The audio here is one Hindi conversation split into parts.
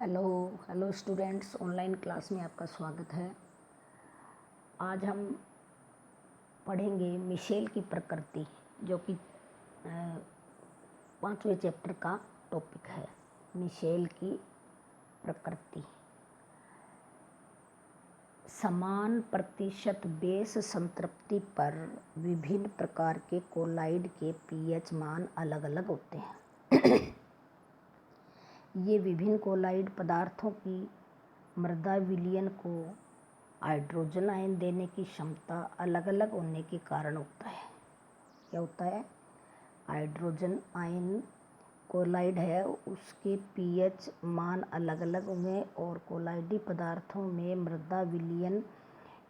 Hello hello students, online class में आपका स्वागत है। आज हम पढ़ेंगे मिशेल की प्रकृति, जो कि 5वें चैप्टर का टॉपिक है। मिशेल की प्रकृति। समान प्रतिशत बेस संतृप्ति पर विभिन्न प्रकार के कोलाइड के पीएच मान अलग अलग होते हैं। ये विभिन्न कोलाइड पदार्थों की मृदा विलयन को हाइड्रोजन आयन देने की क्षमता अलग अलग होने के कारण होता है। क्या होता है? हाइड्रोजन आयन कोलाइड है, उसके पीएच मान अलग अलग होंगे और कोलाइडी पदार्थों में मृदा विलयन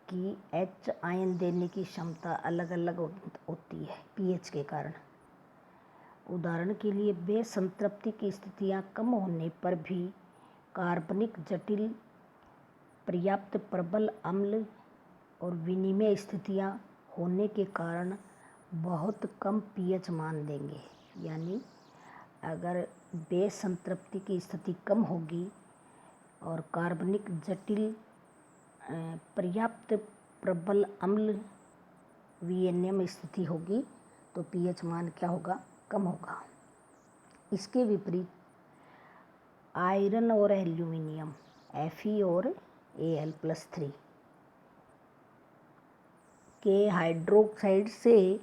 की एच आयन देने की क्षमता अलग अलग होती है पीएच के कारण। उदाहरण के लिए बेस संतृप्ति की स्थितियां कम होने पर भी कार्बनिक जटिल पर्याप्त प्रबल अम्ल और विनिमय स्थितियां होने के कारण बहुत कम पीएच मान देंगे। यानी अगर बेस संतृप्ति की स्थिति कम होगी और कार्बनिक जटिल पर्याप्त प्रबल अम्ल विनिमय स्थिति होगी तो पीएच मान क्या होगा? कम होगा। इसके विपरीत आयरन और एल्यूमिनियम Fe और Al+3 के हाइड्रोक्साइड से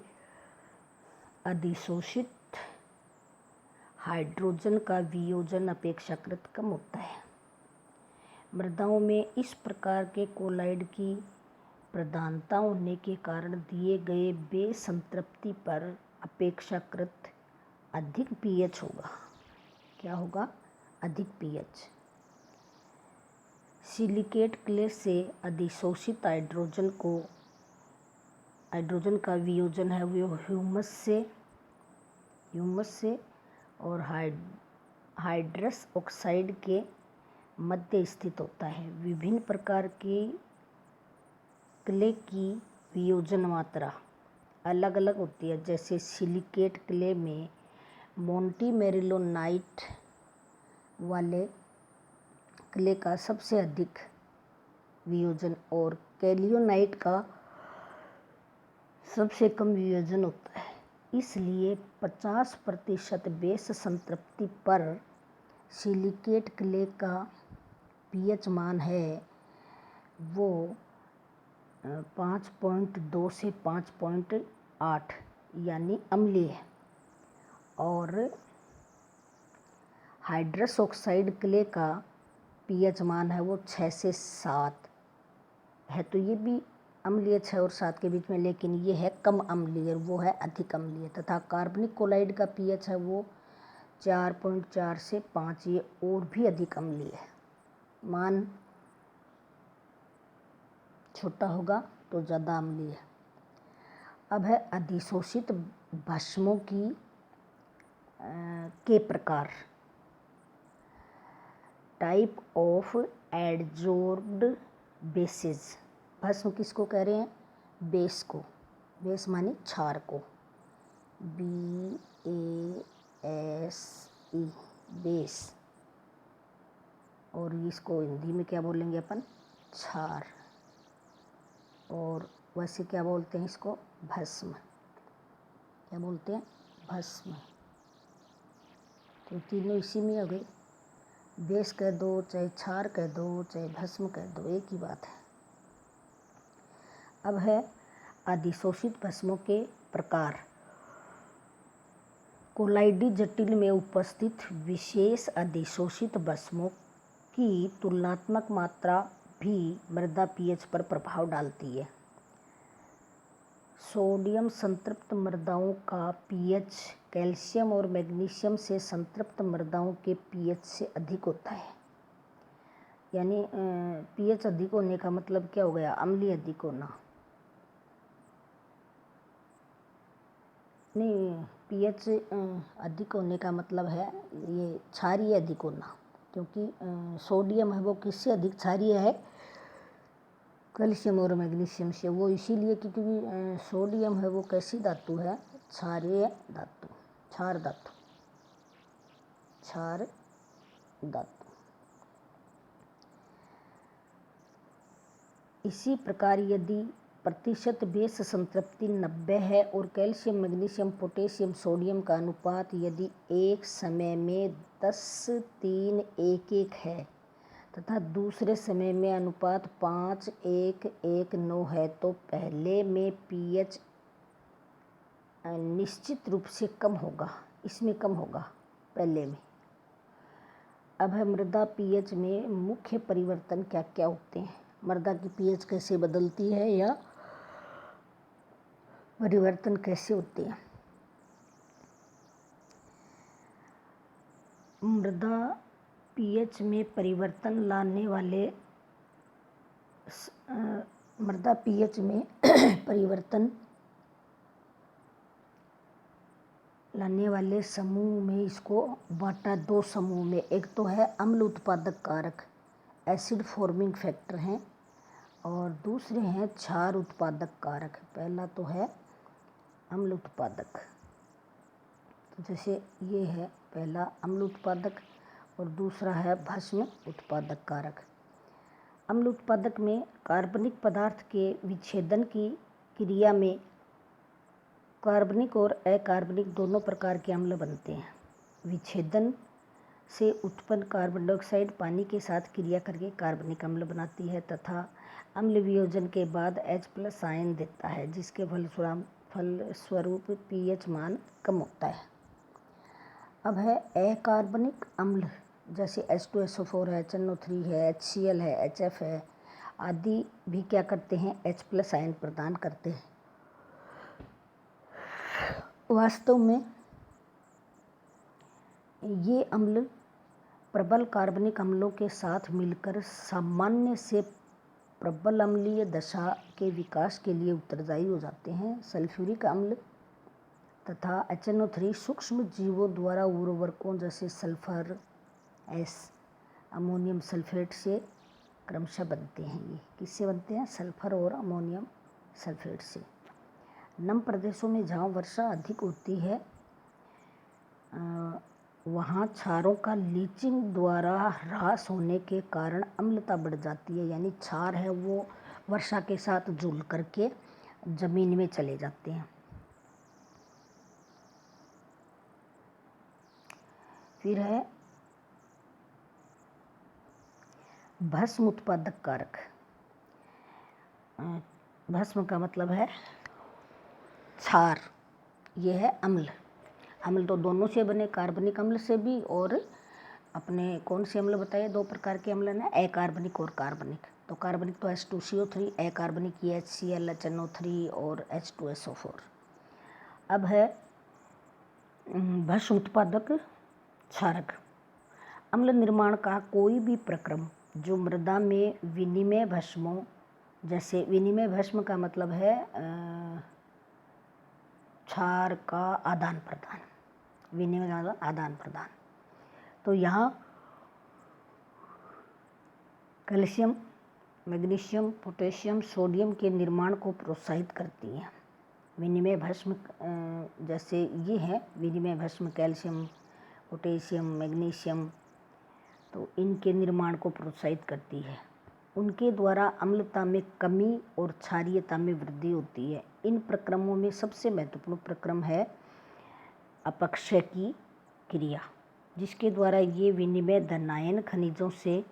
अधिशोषित हाइड्रोजन का वियोजन अपेक्षाकृत कम होता है। मृदाओं में इस प्रकार के कोलाइड की प्रधानता होने के कारण दिए गए बेस संतृप्ति पर अपेक्षाकृत अधिक पीएच होगा। क्या होगा? अधिक पीएच। सिलिकेट क्ले से अधिशोषित हाइड्रोजन का वियोजन है वो ह्यूमस से और हाइड्रस ऑक्साइड के मध्य स्थित होता है। विभिन्न प्रकार के क्ले की वियोजन मात्रा अलग अलग होती है। जैसे सिलिकेट क्ले में मोंटी मेरिलोनाइट वाले क्ले का सबसे अधिक वियोजन और कैलियोनाइट का सबसे कम वियोजन होता है। इसलिए 50% बेस संतृप्ति पर सिलिकेट क्ले का पीएच मान है वो 5.2 से 5.8 यानी अम्लीय है। और हाइड्रस ऑक्साइड क्ले का पीएच मान है वो 6 से 7 है। तो ये भी अम्लीय 6 और 7 के बीच में, लेकिन ये है कम अम्लीय, वो है अधिक अम्लीय। तथा कार्बनिक कोलाइड का पीएच है वो 4.4 से 5, ये और भी अधिक अम्लीय है। मान छोटा होगा तो ज़्यादा अम्लीय है। अब है अधिशोषित भस्मों के प्रकार। Type of adsorbed bases. भस्म किसको कह रहे हैं? बेस को। बेस माने क्षार को। BASE base. और इसको हिंदी में क्या बोलेंगे अपन? क्षार। और वैसे क्या बोलते हैं इसको? भस्म। क्या बोलते हैं? भस्म। तो तीनों इसी में हो गए। बेस कह दो, चाहे क्षार कह दो, चाहे भस्म कह दो, एक ही बात है। अब है अधिशोषित भस्मों के प्रकार। कोलाइडी जटिल में उपस्थित विशेष अधिशोषित भस्मों की तुलनात्मक मात्रा भी मृदा पीएच पर प्रभाव डालती है। सोडियम संतृप्त मृदाओं का पीएच कैल्शियम और मैग्नीशियम से संतृप्त मृदाओं के पीएच से अधिक होता है। यानी पीएच अधिक होने का मतलब क्या हो गया? अम्लीय अधिक होना। नहीं, पीएच अधिक होने का मतलब है ये क्षारीय अधिक होना, क्योंकि सोडियम है वो किससे अधिक क्षारीय है? कैल्शियम और मैग्नीशियम से। वो इसीलिए क्योंकि सोडियम है वो कैसी धातु है? क्षारीय धातु, क्षार धातु। इसी प्रकार यदि प्रतिशत बेस संतृप्ति 90 है और कैल्शियम, मैग्नीशियम, पोटेशियम, सोडियम का अनुपात यदि एक समय में 10:3:1 है तथा दूसरे समय में अनुपात 5:1:9 है तो पहले में पीएच निश्चित रूप से कम होगा, इसमें कम होगा पहले में। अब है मृदा पीएच में मुख्य परिवर्तन क्या क्या होते हैं, मृदा की पीएच कैसे बदलती है या परिवर्तन कैसे होते हैं। मृदा पीएच में परिवर्तन लाने वाले मृदा पीएच में परिवर्तन लाने वाले समूह में इसको बांटा दो समूह में। एक तो है अम्ल उत्पादक कारक, एसिड फॉर्मिंग फैक्टर हैं, और दूसरे हैं क्षार उत्पादक कारक। पहला तो है अम्ल उत्पादक, तो जैसे ये है पहला अम्ल उत्पादक और दूसरा है भस्म उत्पादक कारक। अम्ल उत्पादक में कार्बनिक पदार्थ के विच्छेदन की क्रिया में कार्बनिक और अकार्बनिक दोनों प्रकार के अम्ल बनते हैं। विच्छेदन से उत्पन्न कार्बन डाइऑक्साइड पानी के साथ क्रिया करके कार्बनिक अम्ल बनाती है तथा अम्ल वियोजन के बाद H+ आयन देता है, जिसके फलस्वरूप पीएच मान कम होता है। अब है अकार्बनिक अम्ल, जैसे H2SO4 है, HNO3 है, HCl है, HF है आदि भी क्या करते हैं, H+ आयन प्रदान करते हैं। वास्तव में ये अम्ल प्रबल कार्बनिक अम्लों के साथ मिलकर सामान्य से प्रबल अम्लीय दशा के विकास के लिए उत्तरदायी हो जाते हैं। सल्फ्यूरिक अम्ल तथा HNO3 सूक्ष्म जीवों द्वारा उर्वरकों जैसे सल्फर, अमोनियम सल्फेट से क्रमशः बनते हैं। ये किससे बनते हैं, सल्फर और अमोनियम सल्फेट से। नम प्रदेशों में जहाँ वर्षा अधिक होती है वहाँ क्षारों का लीचिंग द्वारा ह्रास होने के कारण अम्लता बढ़ जाती है, यानी क्षार है वो वर्षा के साथ जुड़ करके जमीन में चले जाते हैं। फिर है भस्म उत्पादक कारक। भस्म का मतलब है क्षार, ये है अम्ल। अम्ल तो दोनों से बने, कार्बनिक अम्ल से भी और अपने कौन से अम्ल बताए, दो प्रकार के अम्ल हैं, अकार्बनिक और कार्बनिक। तो कार्बनिक तो H2CO3, अकार्बनिक ये HCl, HNO3 और H2SO4। अब है भस्म उत्पादक क्षारक। अम्ल निर्माण का कोई भी प्रक्रम जो मृदा में विनिमय भस्मों, जैसे विनिमय भस्म का मतलब है क्षार का आदान प्रदान, विनिमय का आदान प्रदान। तो यहाँ कैल्शियम, मैग्नीशियम, पोटेशियम, सोडियम के निर्माण को प्रोत्साहित करती है। विनिमय भस्म जैसे ये है विनिमय भस्म, कैल्शियम, पोटेशियम, मैग्नीशियम, तो इनके निर्माण को प्रोत्साहित करती है। उनके द्वारा अम्लता में कमी और क्षारीयता में वृद्धि होती है। इन प्रक्रमों में सबसे महत्वपूर्ण प्रक्रम है अपक्षय की क्रिया, जिसके द्वारा ये विनिमय धनायन खनिजों से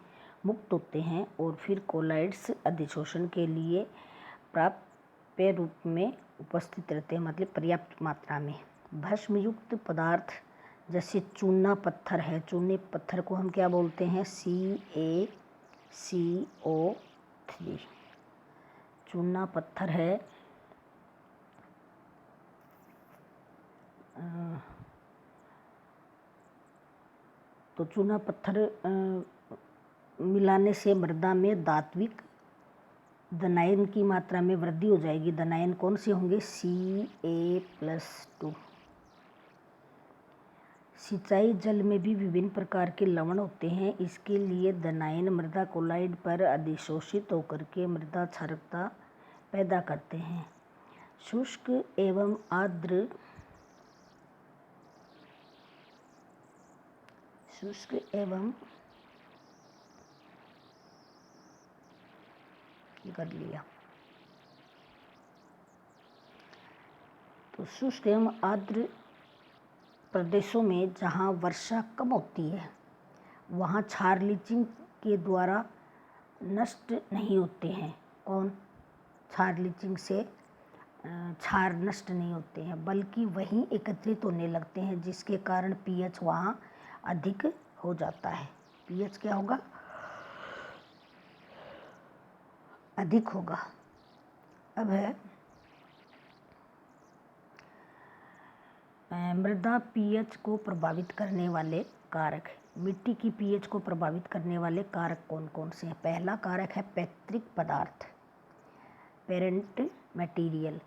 मुक्त होते हैं और फिर कोलाइड्स अधिशोषण के लिए प्राप्य रूप में उपस्थित रहते हैं, मतलब पर्याप्त मात्रा में। भस्मयुक्त पदार्थ जैसे चूना पत्थर है, चूने पत्थर को हम क्या बोलते हैं, CaCO3। चूना पत्थर है तो चूना पत्थर मिलाने से मृदा में धात्विक धनायन की मात्रा में वृद्धि हो जाएगी। धनायन कौन से होंगे, Ca+2। सिंचाई जल में भी विभिन्न प्रकार के लवण होते हैं। इसके लिए धनायन मृदा कोलाइड पर अधिशोषित होकर के मृदा क्षारकता पैदा करते हैं। शुष्क एवं आर्द्र ये कर लिया। तो शुष्क एवं आर्द्र प्रदेशों में जहाँ वर्षा कम होती है वहाँ क्षार लीचिंग के द्वारा नष्ट नहीं होते हैं। कौन? क्षार लीचिंग से क्षार नष्ट नहीं होते हैं बल्कि वहीं एकत्रित होने लगते हैं, जिसके कारण पीएच वहाँ अधिक हो जाता है। पीएच क्या होगा? अधिक होगा। अब है मृदा पीएच को प्रभावित करने वाले कारक। मिट्टी की पीएच को प्रभावित करने वाले कारक कौन कौन से हैं? पहला कारक है पैतृक पदार्थ, पेरेंट मटेरियल।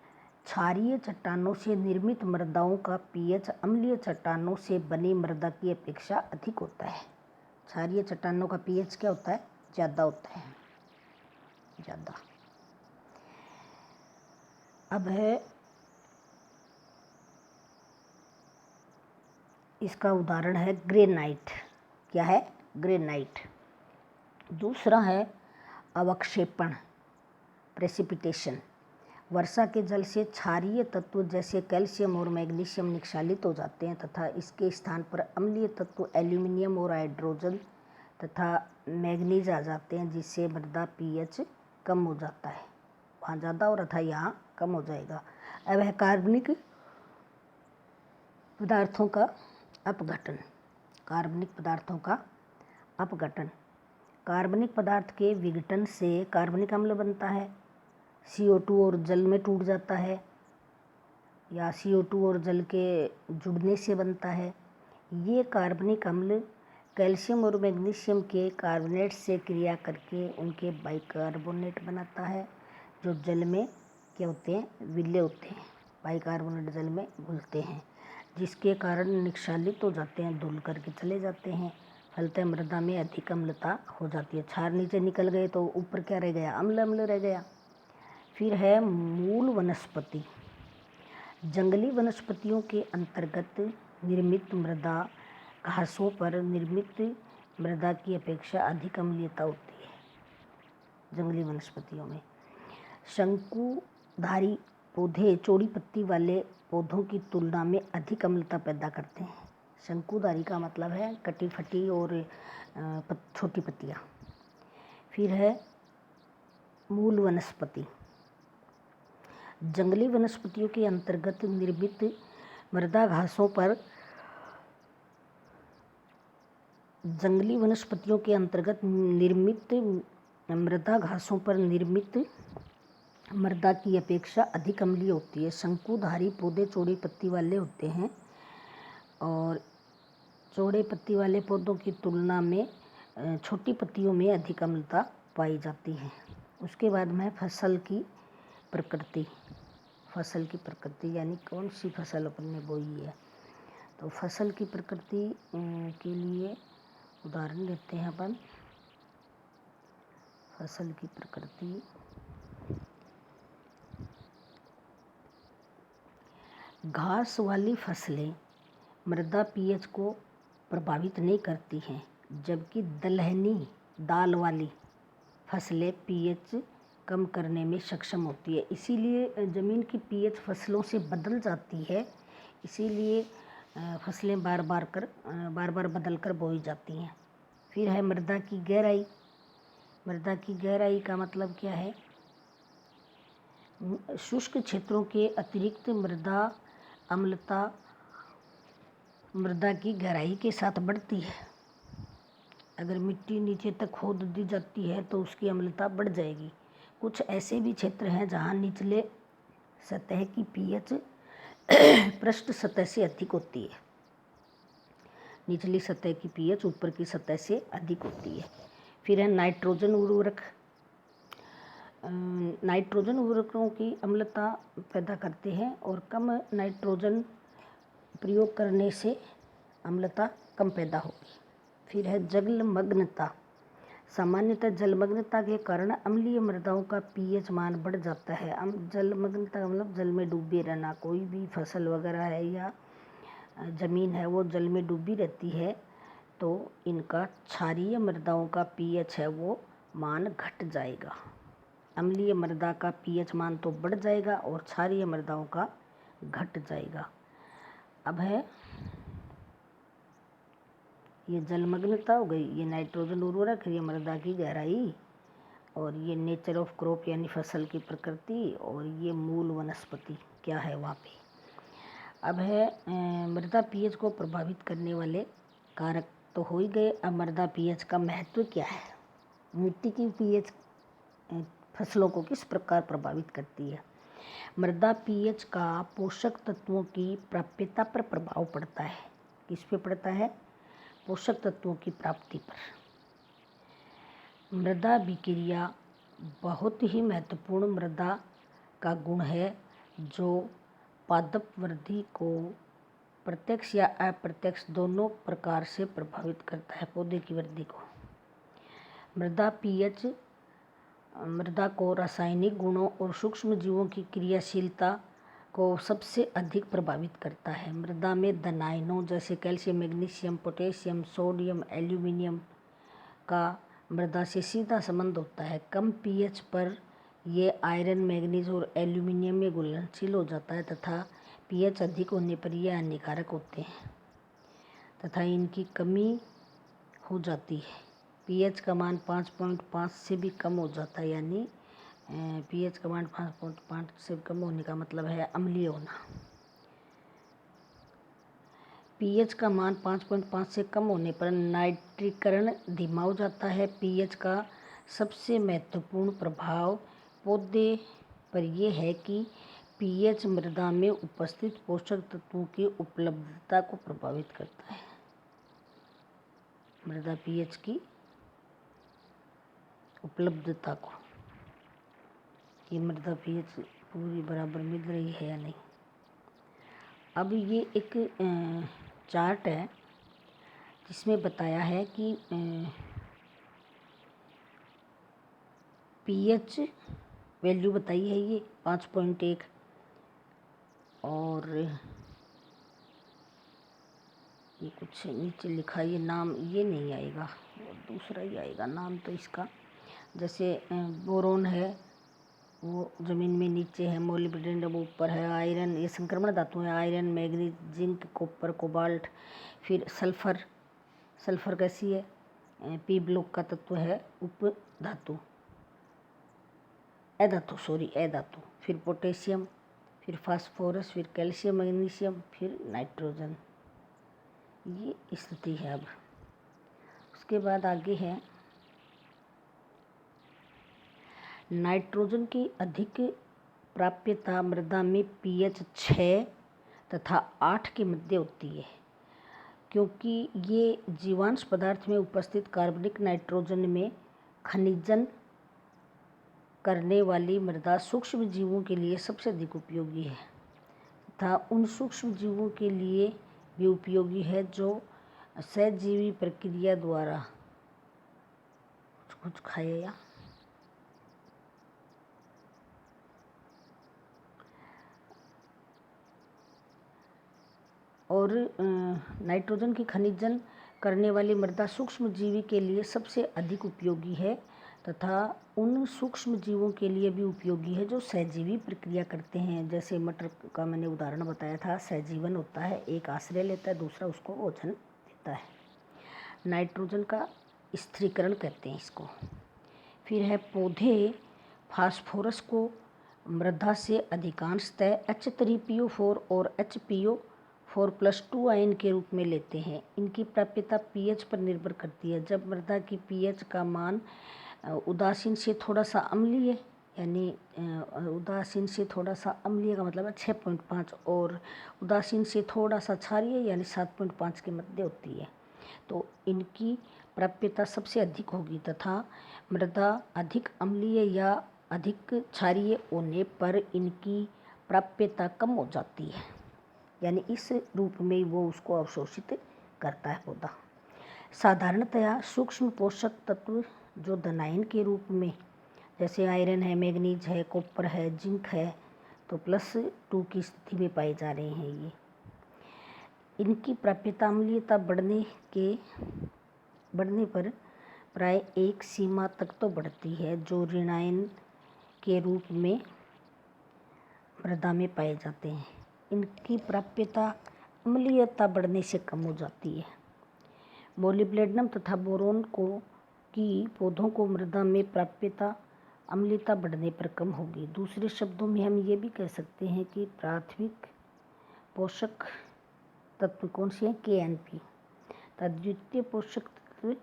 क्षारीय चट्टानों से निर्मित मृदाओं का पीएच अम्लीय चट्टानों से बनी मृदा की अपेक्षा अधिक होता है। क्षारीय चट्टानों का पीएच क्या होता है? ज़्यादा होता है, ज़्यादा। अब है इसका उदाहरण है ग्रेनाइट। क्या है? ग्रेनाइट। दूसरा है अवक्षेपण, प्रेसिपिटेशन। वर्षा के जल से क्षारीय तत्व जैसे कैल्शियम और मैग्नीशियम निक्षालित हो जाते हैं तथा इसके स्थान पर अम्लीय तत्व एल्यूमिनियम और हाइड्रोजन तथा मैग्नीज आ जाते हैं, जिससे मृदा पीएच कम हो जाता है। वहाँ ज़्यादा हो रहा था, यहाँ कम हो जाएगा। अब है कार्बनिक पदार्थों का अपघटन। कार्बनिक पदार्थों का अपघटन। कार्बनिक पदार्थ के विघटन से कार्बनिक अम्ल बनता है। CO2 और जल में टूट जाता है या CO2 और जल के जुड़ने से बनता है। ये कार्बनिक अम्ल कैल्शियम और मैग्नीशियम के कार्बोनेट से क्रिया करके उनके बाइकार्बोनेट बनाता है, जो जल में क्या होते हैं? विलय होते हैं। बाइकार्बोनेट जल में घुलते हैं, जिसके कारण निक्षालित हो जाते हैं, धुल करके चले जाते हैं। फलतः मृदा में अधिक अम्लता हो जाती है। क्षार नीचे निकल गए तो ऊपर क्या रह गया? अम्ल अम्ल रह गया। फिर है मूल वनस्पति। जंगली वनस्पतियों के अंतर्गत निर्मित मृदा घासों पर निर्मित मृदा की अपेक्षा अधिक अम्लीयता होती है। जंगली वनस्पतियों में शंकुधारी पौधे चौड़ी पत्ती वाले पौधों की तुलना में अधिक अम्लता पैदा करते हैं। शंकुधारी का मतलब है कटी फटी और छोटी पत्तियाँ। फिर है मूल वनस्पति। जंगली वनस्पतियों के अंतर्गत निर्मित मृदा घासों पर जंगली वनस्पतियों के अंतर्गत निर्मित मृदा घासों पर निर्मित मृदा की अपेक्षा अधिक अम्लीय होती है। शंकुधारी पौधे चौड़ी पत्ती वाले होते हैं और चौड़े पत्ती वाले पौधों की तुलना में छोटी पत्तियों में अधिक अम्लता पाई जाती है। उसके बाद में फसल की प्रकृति। फसल की प्रकृति यानी कौन सी फसल अपन ने बोई है। तो फसल की प्रकृति के लिए उदाहरण लेते हैं अपन। फसल की प्रकृति घास वाली फसलें मृदा पीएच को प्रभावित नहीं करती हैं, जबकि दलहनी दाल वाली फसलें पीएच कम करने में सक्षम होती है। इसीलिए ज़मीन की पीएच फसलों से बदल जाती है, इसीलिए फसलें बार बार बदल कर बोई जाती हैं। फिर है मृदा की गहराई। मृदा की गहराई का मतलब क्या है? शुष्क क्षेत्रों के अतिरिक्त मृदा अम्लता मृदा की गहराई के साथ बढ़ती है। अगर मिट्टी नीचे तक खोद दी जाती है तो उसकी अम्लता बढ़ जाएगी। कुछ ऐसे भी क्षेत्र हैं जहाँ निचले सतह की पीएच पृष्ठ सतह से अधिक होती है। निचली सतह की पीएच ऊपर की सतह से अधिक होती है। फिर है नाइट्रोजन उर्वरक। नाइट्रोजन उर्वरकों की अम्लता पैदा करते हैं और कम नाइट्रोजन प्रयोग करने से अम्लता कम पैदा होगी। फिर है जलमग्नता। सामान्यतः जलमग्नता के कारण अम्लीय मृदाओं का पीएच मान बढ़ जाता है। जलमग्नता मतलब जल में डूबे रहना। कोई भी फसल वगैरह है या ज़मीन है वो जल में डूबी रहती है तो इनका क्षारीय मृदाओं का पीएच है वो मान घट जाएगा, अम्लीय मृदा का पीएच मान तो बढ़ जाएगा और क्षारीय मृदाओं का घट जाएगा। अब है ये जलमग्नता हो गई, ये नाइट्रोजन उर्वरक, ये मृदा की गहराई, और ये नेचर ऑफ क्रॉप यानी फसल की प्रकृति, और ये मूल वनस्पति क्या है वहाँ पे। अब है मृदा पीएच को प्रभावित करने वाले कारक तो हो ही गए। अब मृदा पीएच का महत्व क्या है, मिट्टी की पीएच फसलों को किस प्रकार प्रभावित करती है। मृदा पीएच का पोषक तत्वों की प्राप्यता पर प्रभाव पड़ता है। किस पे पड़ता है, पोषक तत्वों की प्राप्ति पर। मृदा विक्रिया बहुत ही महत्वपूर्ण मृदा का गुण है जो पादप वृद्धि को प्रत्यक्ष या अप्रत्यक्ष दोनों प्रकार से प्रभावित करता है, पौधे की वृद्धि को। मृदा पीएच मृदा को रासायनिक गुणों और सूक्ष्म जीवों की क्रियाशीलता को सबसे अधिक प्रभावित करता है। मृदा में धन आयनों जैसे calcium, magnesium, potassium, sodium, aluminium का मृदा से सीधा संबंध होता है। कम पीएच पर ये आयरन, मैग्नीज और एल्यूमिनियम में घुलनशील हो जाता है तथा पीएच अधिक होने पर ये हानिकारक होते हैं तथा इनकी कमी हो जाती है। पीएच का मान 5.5 से भी कम हो जाता है, यानी पीएच का मान 5.5 से कम होने का मतलब है अम्लीय होना। पीएच का मान 5.5 से कम होने पर नाइट्रीकरण धीमा हो जाता है। पीएच का सबसे महत्वपूर्ण प्रभाव पौधे पर यह है कि पीएच मृदा में उपस्थित पोषक तत्वों की उपलब्धता को प्रभावित करता है। मृदा पीएच की उपलब्धता को, ये मृदा पीएच पूरी बराबर मिल रही है या नहीं। अब ये एक चार्ट है जिसमें बताया है कि पीएच वैल्यू बताई है ये 5.1 और ये कुछ नीचे लिखा, ये नाम ये नहीं आएगा, दूसरा ही आएगा नाम तो इसका। जैसे बोरोन है वो ज़मीन में नीचे है, मोलिब्डेनम ऊपर है, आयरन ये संक्रमण धातु है, iron, manganese, zinc, copper, cobalt. फिर सल्फर कैसी है, पी ब्लॉक का तत्व है, उप धातु, अधातु। फिर पोटेशियम, फिर फास्फोरस, फिर कैल्शियम, मैग्नीशियम, फिर नाइट्रोजन। ये स्थिति है। अब उसके बाद आगे है नाइट्रोजन की अधिक प्राप्यता मृदा में पीएच 6 तथा 8 के मध्य होती है, क्योंकि ये जीवांश पदार्थ में उपस्थित कार्बनिक नाइट्रोजन में खनिजन करने वाली मृदा सूक्ष्म जीवों के लिए सबसे अधिक उपयोगी है तथा उन सूक्ष्म जीवों के लिए भी उपयोगी है जो सहजीवी प्रक्रिया द्वारा कुछ खाएगा। और नाइट्रोजन की खनिजन करने वाली मृदा सूक्ष्म जीवी के लिए सबसे अधिक उपयोगी है तथा उन सूक्ष्म जीवों के लिए भी उपयोगी है जो सहजीवी प्रक्रिया करते हैं। जैसे मटर का मैंने उदाहरण बताया था, सहजीवन होता है, एक आश्रय लेता है, दूसरा उसको भोजन देता है। नाइट्रोजन का स्थिरीकरण कहते हैं इसको। फिर है पौधे फास्फोरस को मृदा से अधिकांशतः H3PO4 और HPO4+2 आयन के रूप में लेते हैं। इनकी प्राप्यता पीएच पर निर्भर करती है। जब मृदा की पीएच का मान उदासीन से थोड़ा सा अम्लीय, यानी उदासीन से थोड़ा सा अम्लीय का मतलब है 6.5 और उदासीन से थोड़ा सा क्षारीय यानी 7.5 के मध्य होती है, तो इनकी प्राप्यता सबसे अधिक होगी तथा मृदा अधिक अम्लीय या अधिक क्षारीय होने पर इनकी प्राप्यता कम हो जाती है, यानी इस रूप में वो उसको अवशोषित करता है पौधा। साधारणतया सूक्ष्म पोषक तत्व जो धनायन के रूप में जैसे आयरन है, मैग्नीज है, कॉपर है, जिंक है, तो +2 की स्थिति में पाए जा रहे हैं। ये इनकी प्राप्यता अम्लीयता बढ़ने पर प्राय एक सीमा तक तो बढ़ती है जो ऋणायन के रूप में मृदा में पाए जाते हैं। इनकी प्राप्यता अम्लीयता बढ़ने से कम हो जाती है। मोलिब्डेनम तथा बोरोन की पौधों को मृदा में प्राप्यता अम्लीयता बढ़ने पर कम होगी। दूसरे शब्दों में हम ये भी कह सकते हैं कि प्राथमिक पोषक तत्व कौन से हैं? KNP। तथा द्वितीय पोषक तत्व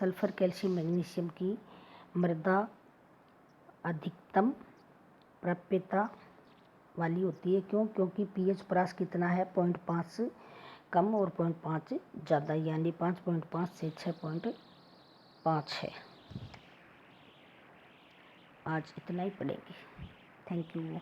सल्फर, कैल्शियम, मैग्नीशियम की मृदा अधिकतम प्राप्यता वाली होती है। क्यों? क्योंकि pH परास कितना है? 0.5 कम और 0.5 ज़्यादा, यानी 5.5 से 6.5 है। आज इतना ही पढ़ेंगे। Thank you.